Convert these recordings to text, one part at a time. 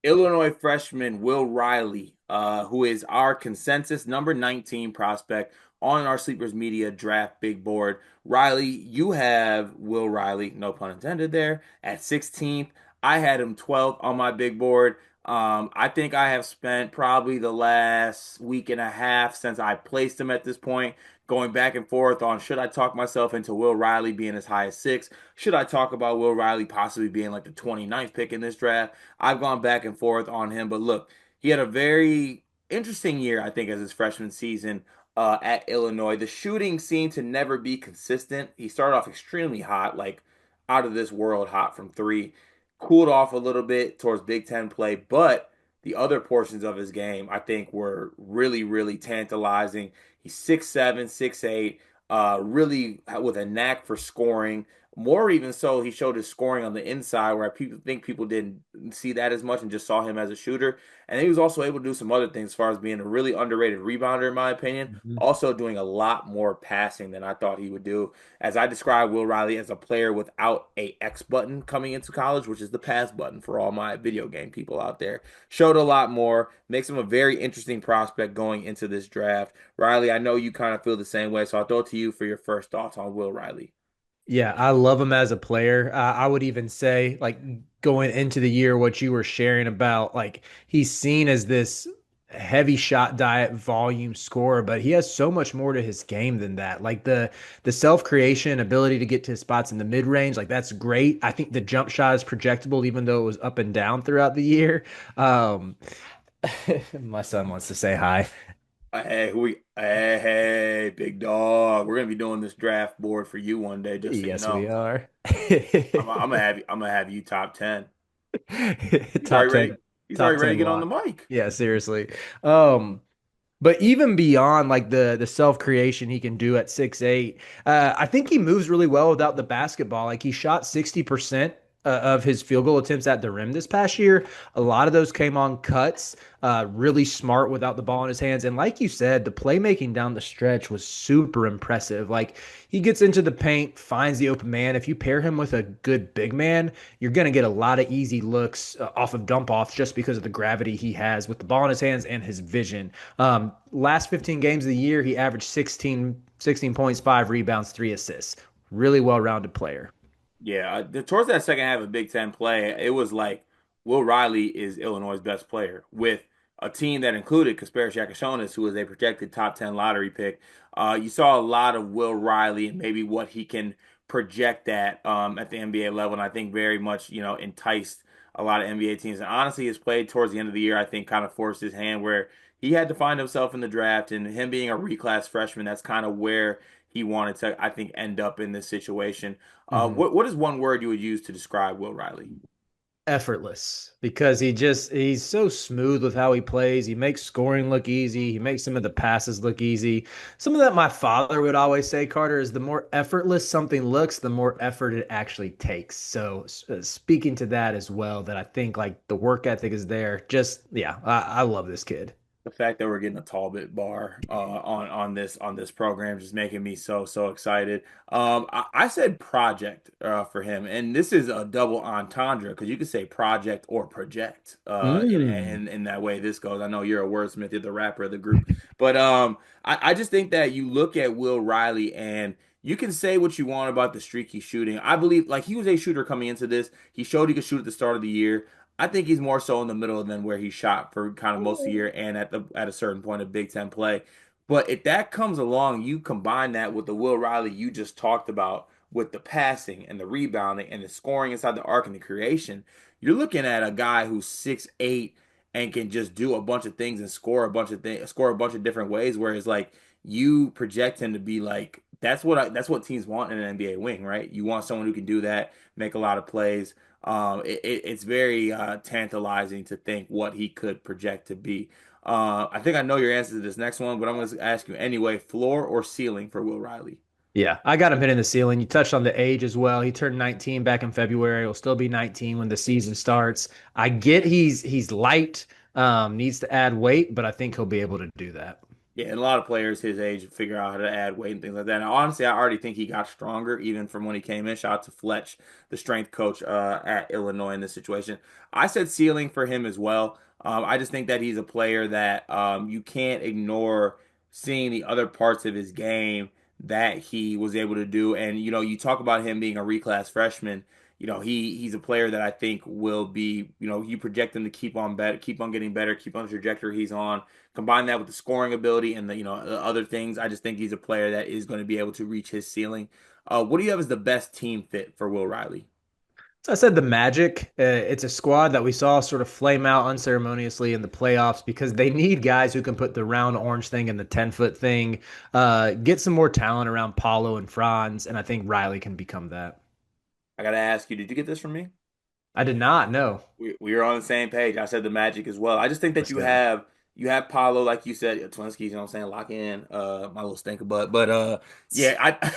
Illinois freshman Will Riley, who is our consensus number 19 prospect on our Sleepers Media draft big board. Riley, you have Will Riley, no pun intended there, at 16th. I had him 12th on my big board. I think I have spent probably the last week and a half since I placed him at this point going back and forth on should I talk myself into Will Riley being as high as six? Should I talk about Will Riley possibly being like the 29th pick in this draft? I've gone back and forth on him, but look, he had a very interesting year, I think, as his freshman season at Illinois. The shooting seemed to never be consistent. He started off extremely hot, like out of this world hot from three, cooled off a little bit towards Big Ten play, but the other portions of his game, I think, were really, really tantalizing. He's 6'7", 6'8", really with a knack for scoring. More even so, he showed his scoring on the inside, where people didn't see that as much and just saw him as a shooter. And he was also able to do some other things as far as being a really underrated rebounder, in my opinion. Mhm. Also doing a lot more passing than I thought he would do. As I describe Will Riley as a player without a X button coming into college, which is the pass button for all my video game people out there. Showed a lot more, makes him a very interesting prospect going into this draft. Riley, I know you kind of feel the same way, so I'll throw it to you for your first thoughts on Will Riley. Yeah, I love him as a player. I would even say, like, going into the year, what you were sharing about, like, he's seen as this heavy shot diet volume scorer, but he has so much more to his game than that. Like the self-creation ability to get to his spots in the mid-range, like that's great. I think the jump shot is projectable, even though it was up and down throughout the year. Um, my son wants to say hi. Hey, big dog. We're gonna be doing this draft board for you one day, just so you Yes, we know. are. I'm gonna have you top 10. He's Top already 10, ready. He's top already ready to 10 get on the lock. mic. Yeah, seriously. Um, but even beyond like the self creation he can do at 6'8", I think he moves really well without the basketball. Like he shot 60% of his field goal attempts at the rim this past year. A lot of those came on cuts. Really smart without the ball in his hands. And like you said, the playmaking down the stretch was super impressive. Like he gets into the paint, finds the open man. If you pair him with a good big man, you're going to get a lot of easy looks off of dump offs just because of the gravity he has with the ball in his hands and his vision. Last 15 games of the year, he averaged 16 points, 5 rebounds, 3 assists. Really well rounded player. Yeah, towards that second half of Big Ten play, it was like Will Riley is Illinois' best player with a team that included Kasper Shakashonis, who was a projected top 10 lottery pick. You saw a lot of Will Riley and maybe what he can project at the NBA level, and I think very much enticed a lot of NBA teams. And honestly, his play towards the end of the year, I think, kind of forced his hand where he had to find himself in the draft, and him being a reclass freshman, that's kind of where he wanted to, I think, end up in this situation. Mhm. What is one word you would use to describe Will Riley? Effortless because he's so smooth with how he plays. He makes scoring look easy. He makes some of the passes look easy. Some of that my father would always say, Carter, is the more effortless something looks, the more effort it actually takes. So speaking to that as well, that I think like the work ethic is there. Just yeah, I love this kid. The fact that we're getting a Talbot bar on this program just making me so excited. I said project for him, and this is a double entendre because you could say project or project Mm. in that way this goes. I know you're a wordsmith, you're the rapper of the group, but I just think that you look at Will Riley and you can say what you want about the streaky shooting. I believe like he was a shooter coming into this. He showed he could shoot at the start of the year. I think he's more so in the middle than where he shot for kind of most of the year and at a certain point of Big Ten play. But if that comes along, you combine that with the Will Riley you just talked about with the passing and the rebounding and the scoring inside the arc and the creation, you're looking at a guy who's 6'8" and can just do a bunch of things and score a bunch of different ways. Whereas like you project him to be like that's what teams want in an NBA wing, right? You want someone who can do that, make a lot of plays. It's very tantalizing to think what he could project to be. I think I know your answer to this next one, but I'm going to ask you anyway: floor or ceiling for Will Riley? Yeah, I got him hitting the ceiling. You touched on the age as well. He turned 19 back in February. He'll still be 19 when the season starts. I get he's light, needs to add weight, but I think he'll be able to do that. Yeah, and a lot of players his age figure out how to add weight and things like that. And honestly, I already think he got stronger even from when he came in. Shout out to Fletch, the strength coach at Illinois in this situation. I said ceiling for him as well. I just think that he's a player that you can't ignore seeing the other parts of his game that he was able to do. And you talk about him being a reclass freshman. He's a player that I think will be. You project him to keep on better, keep on getting better, keep on the trajectory he's on. Combine that with the scoring ability and the other things. I just think he's a player that is going to be able to reach his ceiling. What do you have as the best team fit for Will Riley? So I said the Magic. It's a squad that we saw sort of flame out unceremoniously in the playoffs because they need guys who can put the round orange thing and the 10-foot thing, get some more talent around Paulo and Franz, and I think Riley can become that. I got to ask you, did you get this from me? I did not know. We are on the same page. I said the Magic as well. I just think that Let's you go. have you have Paulo, like you said, Twinskies, you know what I'm saying, lock in my little stinker butt. But yeah, I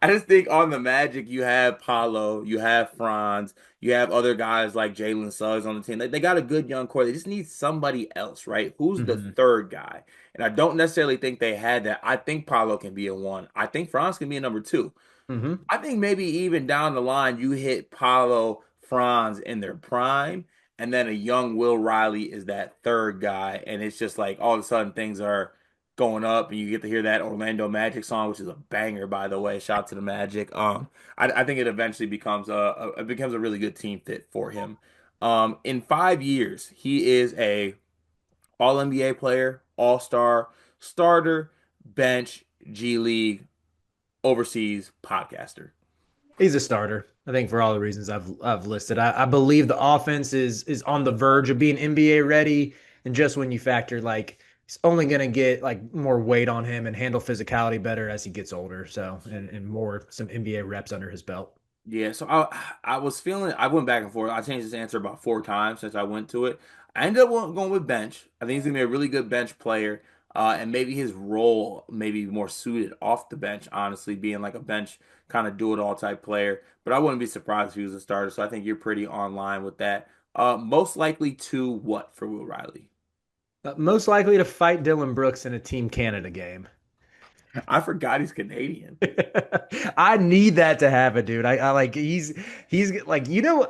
I just think on the Magic you have Paulo, you have Franz, you have other guys like Jalen Suggs on the team. They got a good young core. They just need somebody else, right? Who's the Hmm. third guy? And I don't necessarily think they had that. I think Paulo can be a one. I think Franz can be a number two. Hmm. I think maybe even down the line, you hit Paulo, Franz in their prime, and then a young Will Riley is that third guy, and it's just like all of a sudden things are going up, and you get to hear that Orlando Magic song, which is a banger, by the way. Shout out to the Magic. I think it eventually becomes it becomes a really good team fit for him. In 5 years, he is a All NBA player, All Star, starter, bench, G League, overseas podcaster. He's a starter. I think for all the reasons I've listed. I believe the offense is on the verge of being NBA ready, and just when you factor like he's only going to get like more weight on him and handle physicality better as he gets older. So and more some NBA reps under his belt. Yeah, so I was feeling I went back and forth. I changed this answer about 4 times since I went to it. I ended up going with bench. I think he's gonna be a really good bench player, and maybe his role may be more suited off the bench. Honestly, being like a bench kind of do it all type player. But I wouldn't be surprised if he was a starter. So I think you're pretty online with that. Most likely to what for Will Riley? Most likely to fight Dylan Brooks in a Team Canada game. I forgot he's Canadian. I need that to happen, dude. I like he's like Dylan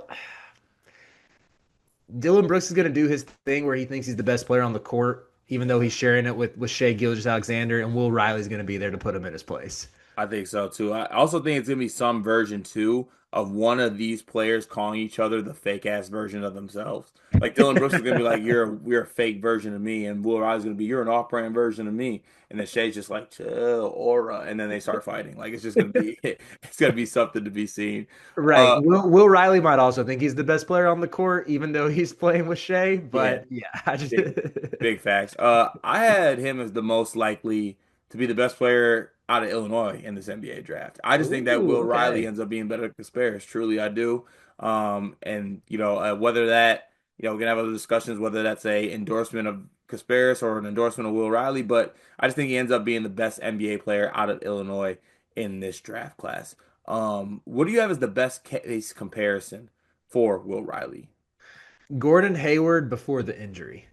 Brooks is gonna do his thing where he thinks he's the best player on the court, even though he's sharing it with Shea Gilgeous-Alexander, and Will Riley's gonna be there to put him in his place. I think so too. I also think it's gonna be some version too of one of these players calling each other the fake ass version of themselves. Like Dylan Brooks is gonna be like, you're a fake version of me," and Will Riley's gonna be, "You're an off brand version of me," and then Shay's just like, "Chill, aura," and then they start fighting. Like it's just gonna be it's gonna be something to be seen. Right. Uh, Will Riley might also think he's the best player on the court, even though he's playing with Shea. yeah, But yeah, I just big big facts. I had him as the most likely to be the best player out of Illinois in this NBA draft. I just think that Ooh, Will Riley okay. ends up being better than Casparis. Truly, I do. And whether that we're gonna have other discussions whether that's a endorsement of Casparis or an endorsement of Will Riley, but I just think he ends up being the best NBA player out of Illinois in this draft class. What do you have as the best case comparison for Will Riley? Gordon Hayward before the injury.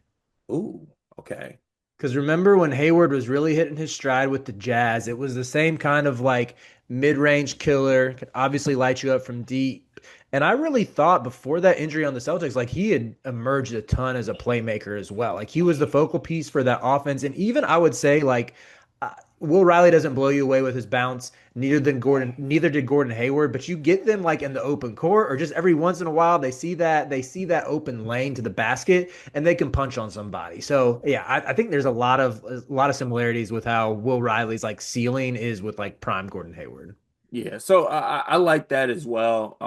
Ooh, okay. Because remember when Hayward was really hitting his stride with the Jazz, it was the same kind of like mid-range killer, could obviously light you up from deep. And I really thought before that injury on the Celtics, like he had emerged a ton as a playmaker as well. Like he was the focal piece for that offense. And even I would say like Will Riley doesn't blow you away with his bounce. Neither did Gordon Hayward. But you get them like in the open court, or just every once in a while they see that open lane to the basket, and they can punch on somebody. So yeah, I think there's a lot of similarities with how Will Riley's like ceiling is with like prime Gordon Hayward. Yeah, so I like that as well.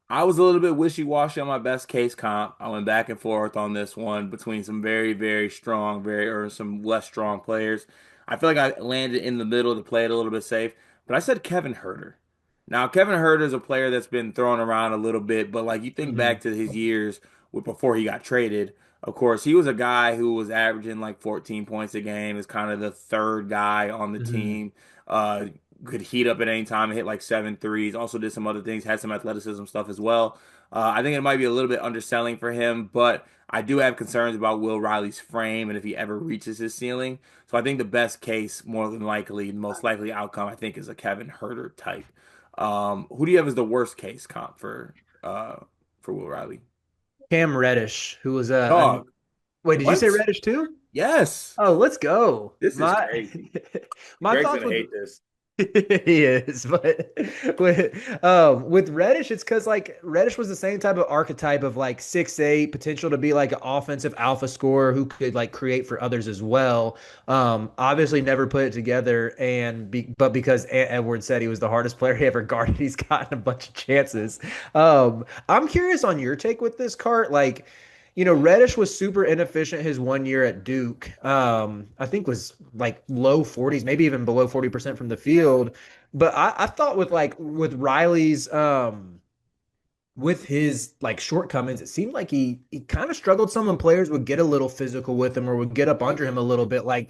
I was a little bit wishy-washy on my best case comp. I went back and forth on this one between some very, very strong, or some less strong players. I feel like I landed in the middle to play it a little bit safe, but I said Kevin Herter. Now, Kevin Herter is a player that's been thrown around a little bit, but like you think Hmm. back to his years before he got traded, of course, he was a guy who was averaging like 14 points a game, is kind of the third guy on the Hmm. team. Uh, could heat up at any time and hit like 7 threes. Also did some other things, had some athleticism stuff as well. I think it might be a little bit underselling for him, but I do have concerns about Will Riley's frame and if he ever reaches his ceiling. So I think the best case, more than likely, the most likely outcome, I think, is a Kevin Herter type. Who do you have as the worst case comp uh for Will Riley? Cam Reddish, who was Dog, wait, did you say what? Reddish too? Yes, Oh, let's go. this is My crazy. my Greg's thoughts gonna with hate this. he is, but with Reddish, it's because like Reddish was the same type of archetype of like 6'8", potential to be like an offensive alpha scorer who could like create for others as well. Obviously never put it together, but because Edwards said he was the hardest player he ever guarded, he's gotten a bunch of chances. I'm curious on your take with this cart, like. Reddish was super inefficient his 1 year at Duke. I think was like low 40s, maybe even below 40% from the field. But I thought with Riley's with his like shortcomings, it seemed like he kind of struggled. Some when players would get a little physical with him or would get up under him a little bit. Like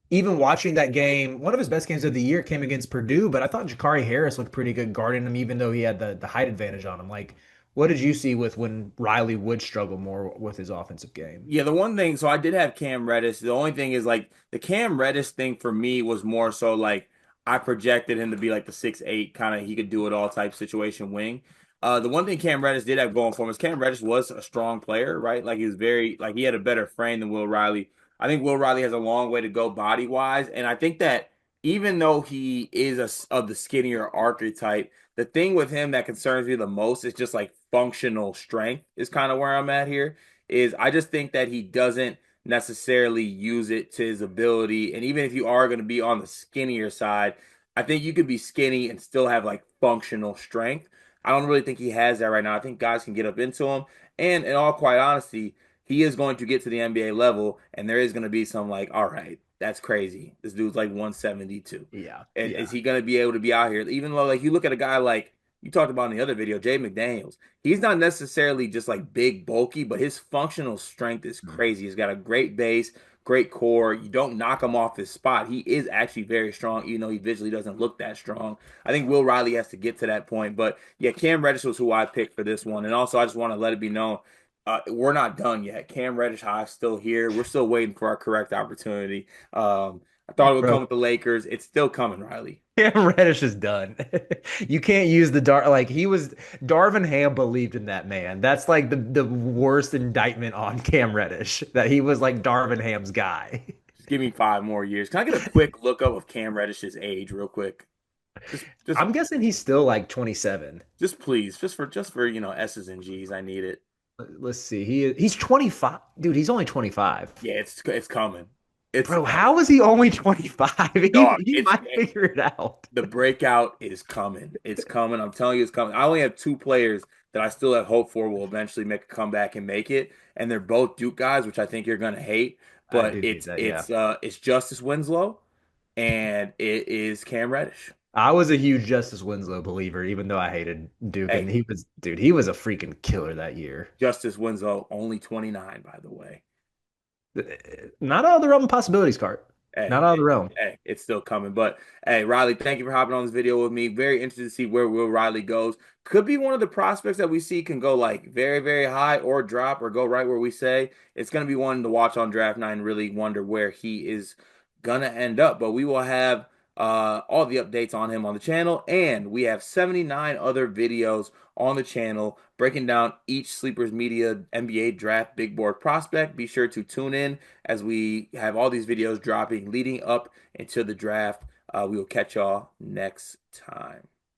even watching that game, one of his best games of the year came against Purdue, but I thought Jakari Harris looked pretty good guarding him, even though he had the height advantage on him. Like, what did you see with when Riley would struggle more with his offensive game? Yeah, the one thing, so I did have Cam Reddish. The only thing is like the Cam Reddish thing for me was more so like I projected him to be like the 6'8", kind of he could do it all type situation wing. The one thing Cam Reddish did have going for him is Cam Reddish was a strong player, right? Like he was very like he had a better frame than Will Riley. I think Will Riley has a long way to go body wise, and I think that even though he is of the skinnier archetype, the thing with him that concerns me the most is just like functional strength is kind of where I'm at here is I just think that he doesn't necessarily use it to his ability. And even if you are going to be on the skinnier side, I think you could be skinny and still have like functional strength. I don't really think he has that right now. I think guys can get up into him. And in all quite honesty, he is going to get to the NBA level, and there is going to be some like, all right, that's crazy. This dude's like 172. Yeah, And is yeah. he going to be able to be out here? Even though, like, you look at a guy like you talked about in the other video, Jay McDaniels. He's not necessarily just like big, bulky, but his functional strength is Mm. crazy. He's got a great base, great core. You don't knock him off his spot. He is actually very strong, even though he visually doesn't look that strong. I think Will Riley has to get to that point. But yeah, Cam Reddish was who I picked for this one. And also, I just want to let it be known we're not done yet. Cam Reddish High is still here. We're still waiting for our correct opportunity. I thought it would come Bro, with the Lakers. It's still coming, Riley. Cam Reddish is done. You can't use the like he was Darvin Ham believed in that man. That's like the worst indictment on Cam Reddish that he was like Darvin Ham's guy. Just give me 5 more years. Can I get a quick look up of Cam Reddish's age, real quick? Just, I'm guessing he's still like 27. just please, just for S's and G's. I need it. Let's see. He's 25. Dude, he's only 25. Yeah, it's coming. It's Bro, how is he only 25? He dog. he might figure it out. The breakout is coming. It's coming. I'm telling you, it's coming. I only have two players that I still have hope for will eventually make a comeback and make it, and they're both Duke guys, which I think you're gonna hate. I But do hate it's that, yeah. it's uh it's Justice Winslow and it is Cam Reddish. I was a huge Justice Winslow believer, even though I hated Duke, and Hey, he was a freaking killer that year. Justice Winslow, only 29, by the way. Not out of the realm of possibilities, Cart. Not Hey, out of hey, the realm. hey, it's still coming. But hey, Riley, thank you for hopping on this video with me. Very interested to see where Will Riley goes. Could be one of the prospects that we see can go like very, very high or drop or go right where we say. It's going to be one to watch on Draft Night and really wonder where he is gonna end up. But we will have all the updates on him on the channel, and we have 79 other videos on the channel breaking down each Sleepers Media NBA Draft Big Board prospect. Be sure to tune in as we have all these videos dropping leading up into the draft. We will catch y'all next time.